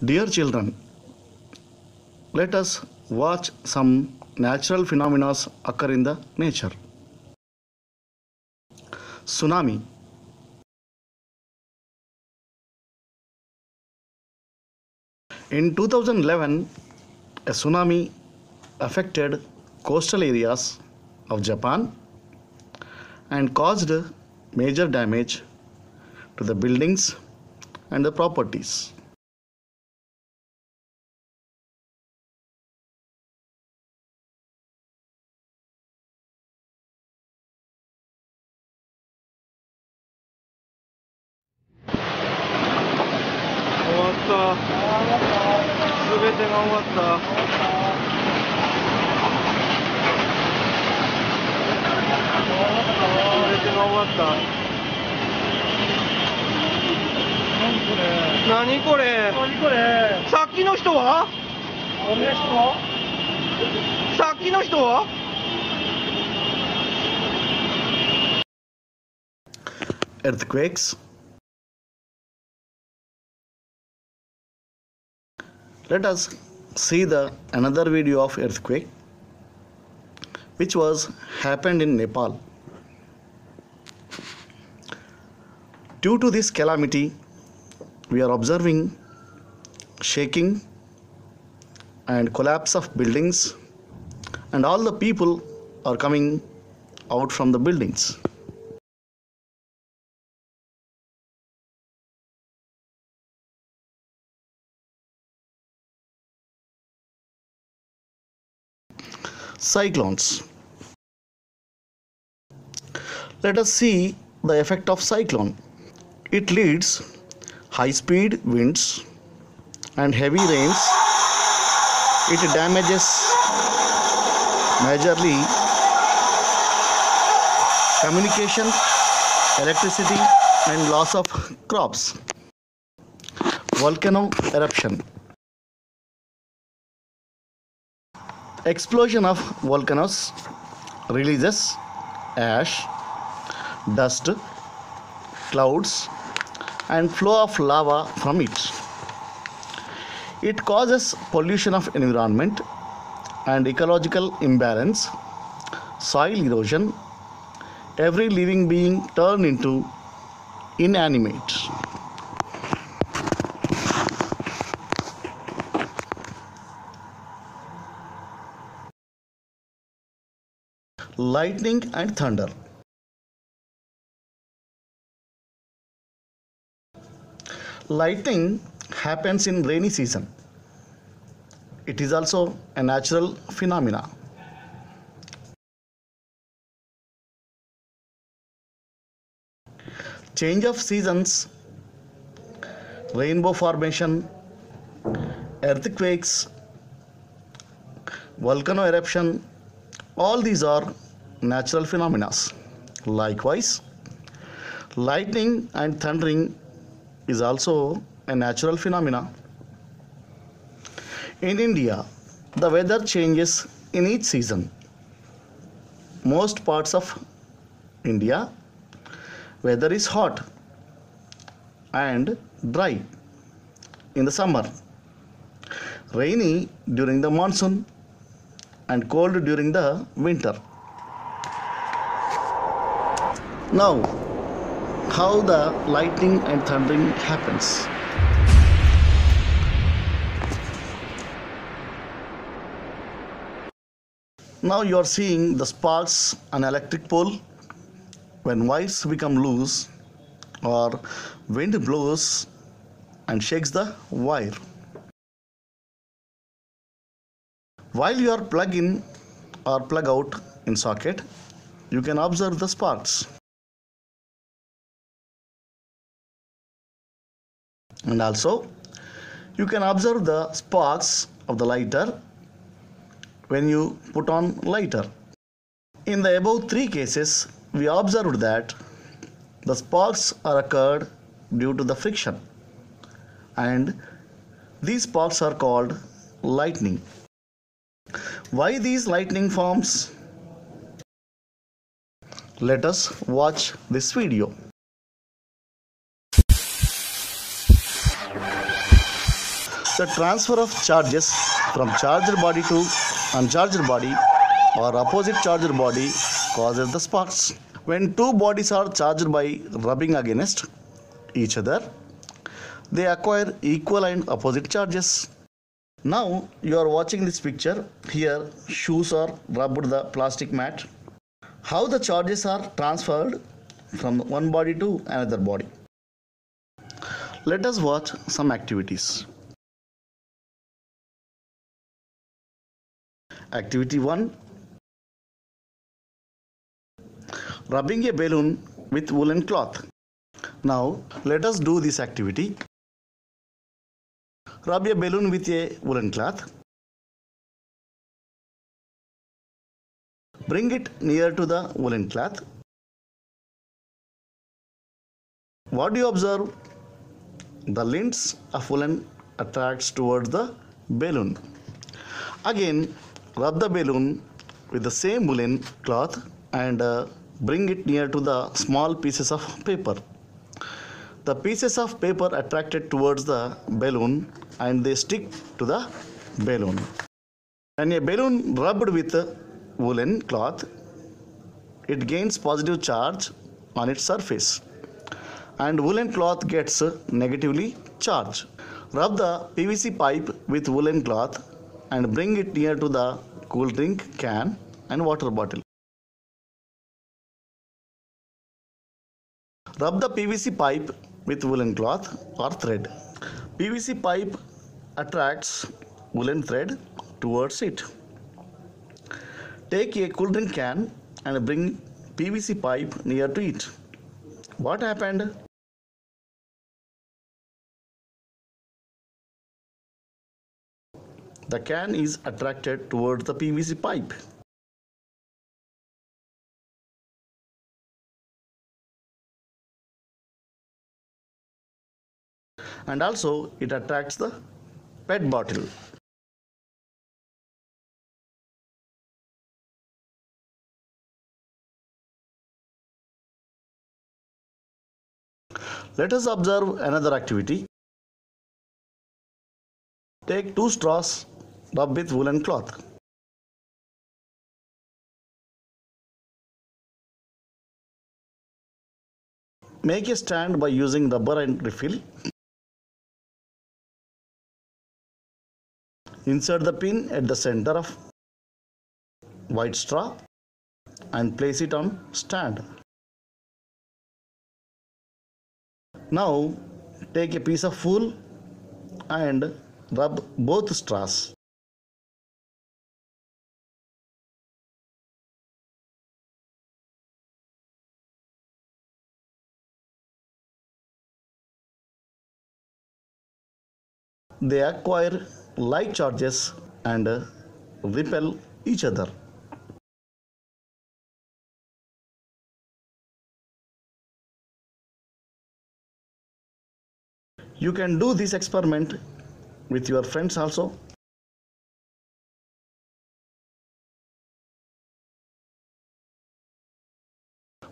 Dear children, let us watch some natural phenomena occur in the nature. Tsunami. In 2011, a tsunami affected coastal areas of Japan and caused major damage to the buildings and the properties.何これ？さっきの人は？さっきの人は？ Earthquakes. Let us see the another video of earthquake which was happened in Nepal. Due to this calamity, we are observing shaking and collapse of buildings, and all the people are coming out from the buildings. Cyclones. Let us see the effect of cyclone. It leads high-speed winds and heavy rains. It damages majorly communication, electricity, and loss of crops. Volcano eruption. Explosion of volcanoes releases ash, dust, clouds, and flow of lava from it. It causes pollution of environment and ecological imbalance, soil erosion. Every living being turned into inanimate. Lightning and thunder. Lightning happens in rainy season. It is also a natural phenomena. Change of seasons, rainbow formation, earthquakes, volcano eruption, all these are natural phenomena. Likewise, lightning and thundering is also a natural phenomena. In India, the weather changes in each season. Most parts of India, weather is hot and dry in the summer, rainy during the monsoon, and cold during the winter. Now, how the lightning and thundering happens. Now you are seeing the sparks on electric pole. When wires become loose or wind blows and shakes the wire. While you are plug in or plug out in socket, you can observe the sparks. And also, you can observe the sparks of the lighter when you put on lighter. In the above three cases, we observed that the sparks are occurred due to the friction, and these sparks are called lightning. Why these lightning forms? Let us watch this video. The transfer of charges from charged body to uncharged body or opposite charged body causes the sparks. When two bodies are charged by rubbing against each other, they acquire equal and opposite charges. Now you are watching this picture. Here shoes are rubbed the plastic mat. How the charges are transferred from one body to another body. Let us watch some activities. Activity 1. Rubbing a balloon with woolen cloth. Now let us do this activity. Rub a balloon with a woolen cloth. Bring it near to the woolen cloth. What do you observe? The lines of woolen attracts towards the balloon. Again, rub the balloon with the same woolen cloth and bring it near to the small pieces of paper. The pieces of paper attracted towards the balloon and they stick to the balloon. When a balloon rubbed with a woolen cloth, it gains positive charge on its surface and woolen cloth gets negatively charged. Rub the PVC pipe with woolen cloth and bring it near to the cool drink can and water bottle. Rub the PVC pipe with woolen cloth or thread. PVC pipe attracts woolen thread towards it. Take a cool drink can and bring PVC pipe near to it. What happened? The can is attracted towards the PVC pipe. And also it attracts the PET bottle. Let us observe another activity. Take two straws, rub with woolen cloth. Make a stand by using rubber and refill. Insert the pin at the center of white straw and place it on stand. Now take a piece of wool and rub both straws. They acquire like charges and repel each other. You can do this experiment with your friends also.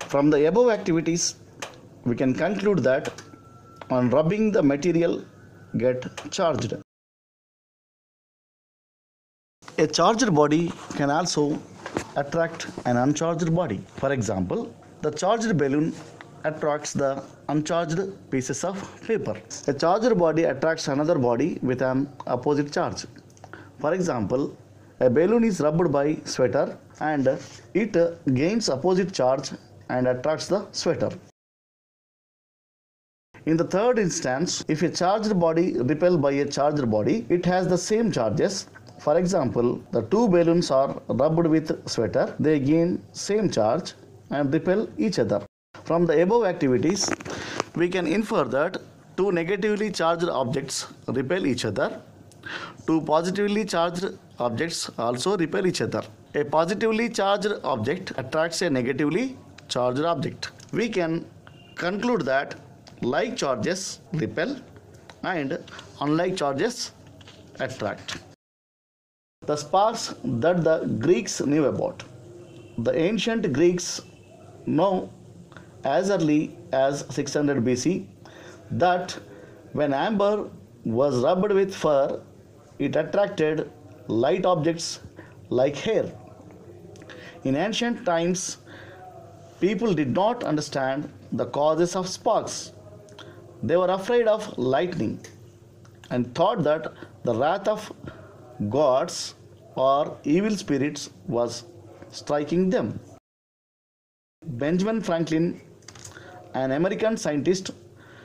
From the above activities, we can conclude that on rubbing the material get charged. A charged body can also attract an uncharged body. For example, the charged balloon attracts the uncharged pieces of paper. A charged body attracts another body with an opposite charge. For example, a balloon is rubbed by sweater and it gains opposite charge and attracts the sweater. In the third instance, if a charged body repelled by a charged body, it has the same charges. For example, the two balloons are rubbed with sweater, they gain same charge and repel each other. From the above activities, we can infer that two negatively charged objects repel each other. Two positively charged objects also repel each other. A positively charged object attracts a negatively charged object. We can conclude that like charges repel and unlike charges attract. The sparks that the Greeks knew about. The ancient Greeks know as early as 600 BC that when amber was rubbed with fur, it attracted light objects like hair. In ancient times, people did not understand the causes of sparks. They were afraid of lightning and thought that the wrath of gods or evil spirits was striking them. Benjamin Franklin, an American scientist,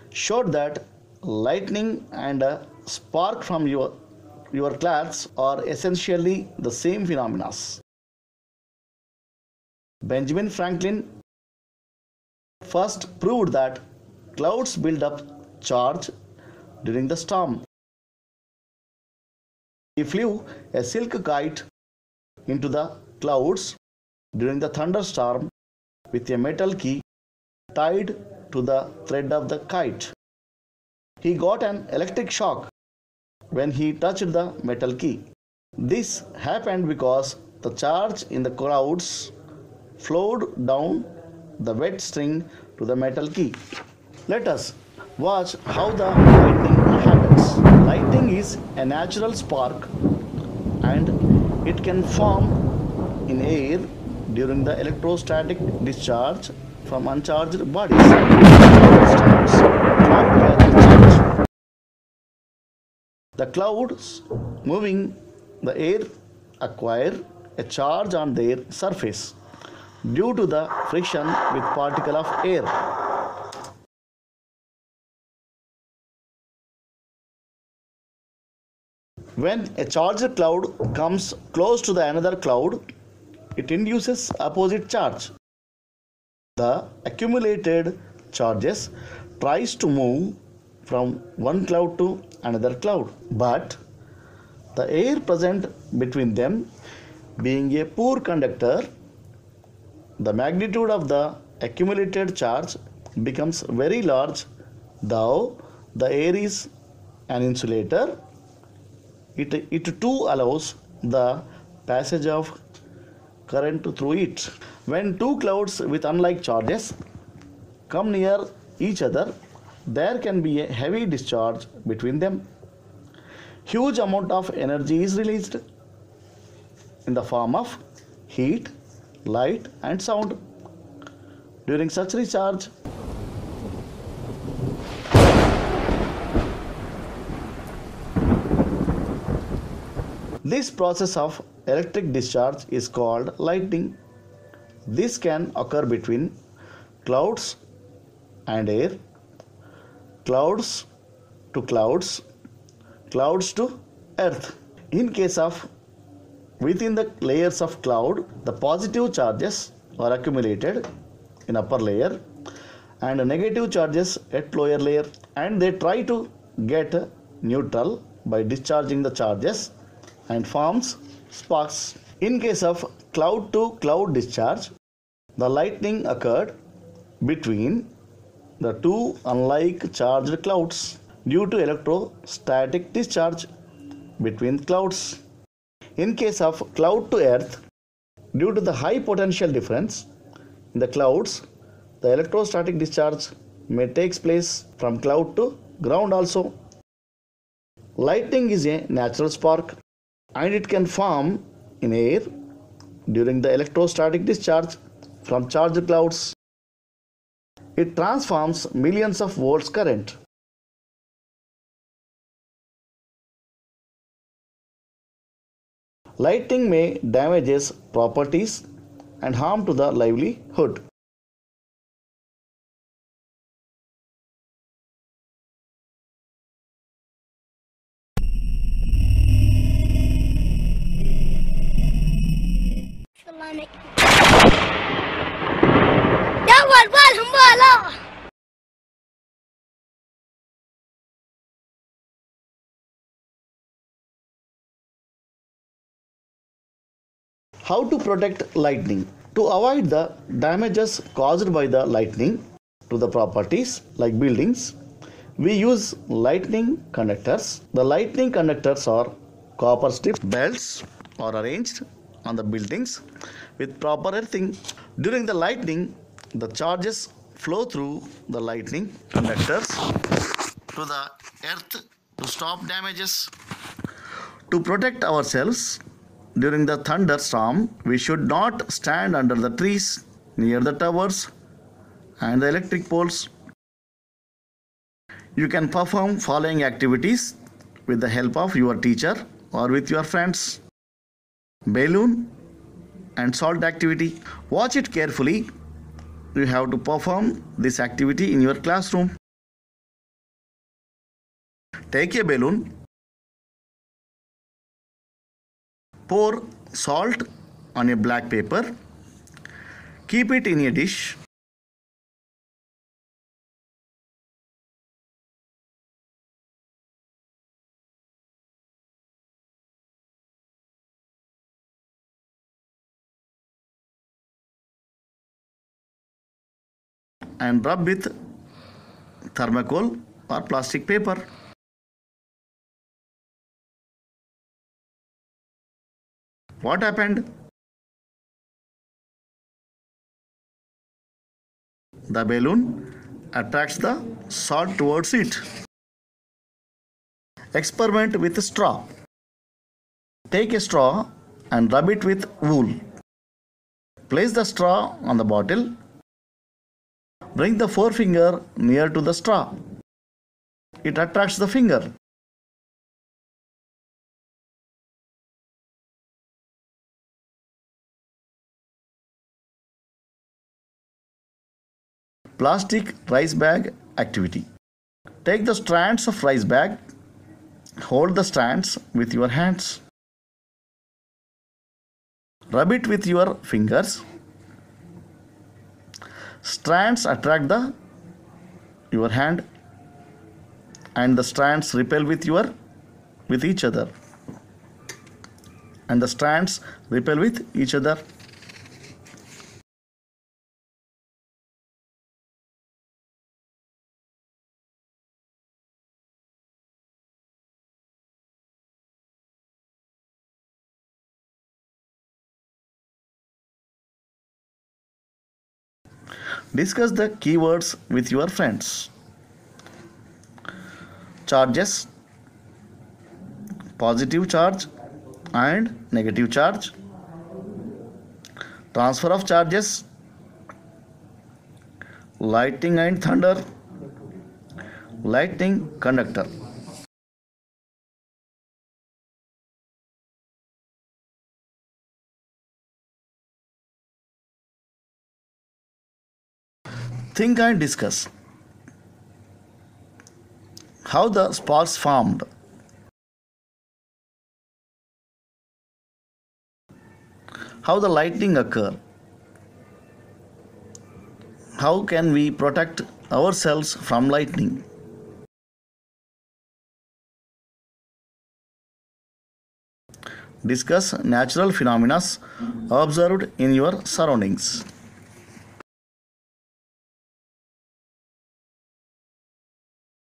showed that lightning and a spark from your clothes are essentially the same phenomena. Benjamin Franklin first proved that clouds build up charge during the storm. He flew a silk kite into the clouds during the thunderstorm with a metal key tied to the thread of the kite. He got an electric shock when he touched the metal key. This happened because the charge in the clouds flowed down the wet string to the metal key. Let us watch how the lightning happens. Lightning is a natural spark and it can form in air during the electrostatic discharge from uncharged bodies. The clouds moving the air acquire a charge on their surface due to the friction with particle of air. When a charged cloud comes close to the another cloud, it induces opposite charge. The accumulated charges tries to move from one cloud to another cloud, but the air present between them being a poor conductor, the magnitude of the accumulated charge becomes very large. Though the air is an insulator, it too allows the passage of current through it. When two clouds with unlike charges come near each other, there can be a heavy discharge between them. Huge amount of energy is released in the form of heat, light and sound. During such recharge, this process of electric discharge is called lightning. This can occur between clouds and air, clouds to clouds, clouds to earth. In case of within the layers of cloud, the positive charges are accumulated in upper layer and negative charges at lower layer, and they try to get neutral by discharging the charges and forms sparks. In case of cloud to cloud discharge, the lightning occurred between the two unlike charged clouds due to electrostatic discharge between clouds. In case of cloud to earth, due to the high potential difference in the clouds, the electrostatic discharge may take place from cloud to ground also. Lightning is a natural spark and it can form in air during the electrostatic discharge from charged clouds. It transforms millions of volts current. Lightning may damage properties and harm to the livelihood. How to protect lightning? To avoid the damages caused by the lightning to the properties like buildings, we use lightning conductors. The lightning conductors are copper strip belts are arranged on the buildings with proper earthing. During the lightning, the charges flow through the lightning conductors to the earth to stop damages. To protect ourselves during the thunderstorm, we should not stand under the trees, near the towers and the electric poles. You can perform following activities with the help of your teacher or with your friends. Balloon and salt activity. Watch it carefully. You have to perform this activity in your classroom. Take a balloon, pour salt on a black paper, keep it in a dish, and rub with thermocol or plastic paper. What happened? The balloon attracts the salt towards it. Experiment with a straw. Take a straw and rub it with wool. Place the straw on the bottle. Bring the forefinger near to the straw. It attracts the finger. Plastic rice bag activity. Take the strands of rice bag. Hold the strands with your hands. Rub it with your fingers. Strands attract your hand and the strands repel with each other. And the strands repel with each other. Discuss the keywords with your friends. Charges, positive charge and negative charge. Transfer of charges, lightning and thunder, lightning conductor. Think and discuss. How the sparks formed. How the lightning occur. How can we protect ourselves from lightning? Discuss natural phenomena observed in your surroundings.